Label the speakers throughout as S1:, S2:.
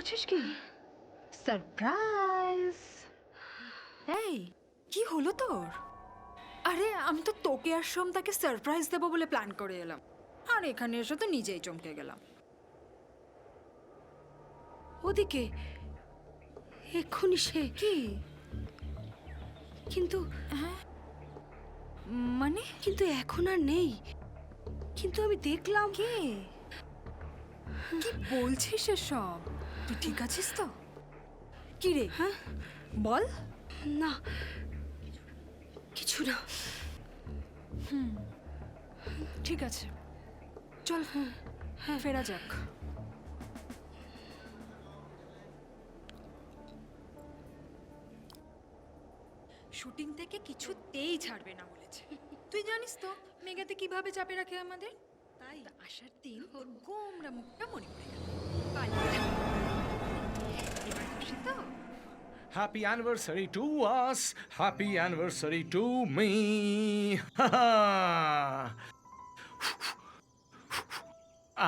S1: করছিস কি? সারপ্রাইজ।
S2: এই কি হলো তোর? আরে আমি তো তোকে আর সোমতাকে সারপ্রাইজ দেবো বলে প্ল্যান করে এলাম, আর এখানে এসে তো নিজেই চমকে গেলাম।
S1: ওদিকে এক্ষুনি সে
S2: কি?
S1: কিন্তু
S2: মানে
S1: কিন্তু এখন আর নেই। কিন্তু আমি দেখলাম।
S2: কে? কি বলছিস এসব? তুই ঠিক আছিস তো? কি রে?
S1: হ্যাঁ
S2: বল।
S1: না, কিছু না।
S2: ঠিক আছে, চল ফেরা যাক। শুটিং থেকে কিছুতেই ছাড়বে না বলেছে। তুই জানিস তো মেঘাতে কিভাবে চাপে রাখে আমাদের। তাই আসার দিন ওর গোমরা মুখটা মনে পড়ে গেল। এবার খুশি তো?
S3: Happy anniversary to us. Happy anniversary to me.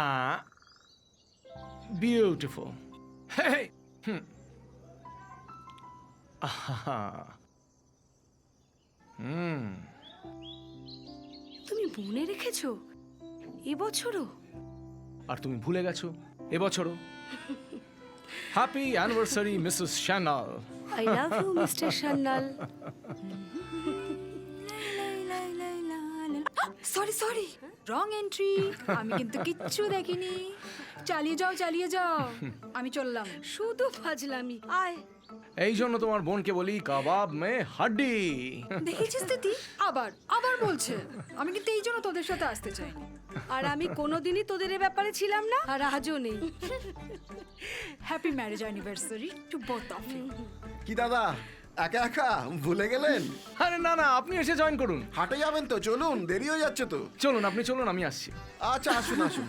S3: Ah, beautiful. Hey.
S1: তুমি মনে রেখেছো এবছরও?
S3: আর তুমি ভুলে গেছো এবছরও। Happy anniversary Mrs Sanyal.
S1: I love you Mister Sanyal.
S2: Sorry sorry, wrong entry. আমি কিন্তু কিচ্ছু দেখিনি। চালিয়ে যাও চালিয়ে যাও, আমি চললাম।
S1: শুধু ফাজলামি। আয়।
S3: এই জন্য তোমার বোনকে বলি কাবাব মে হাড্ডি।
S2: দেখেছিস দিদি, আবার আবার বলছে। আমি কিন্তু এই জন্য তোদের সাথে আসতে চাইনি।
S1: আর আমি কোনোদিনই তোদের এ ব্যাপারে ছিলাম না, আর আজও নেই।
S2: Happy marriage anniversary to both of you.
S4: কি দাদা, একা একা ভুলে গেলেন?
S3: আরে না না, আপনি এসে জয়েন করুন।
S4: হাটে যাবেন তো? চলুন, দেরি হয়ে যাচ্ছে তো।
S3: চলুন, আপনি চলুন, আমি আসছি।
S4: আচ্ছা, আসুন আসুন।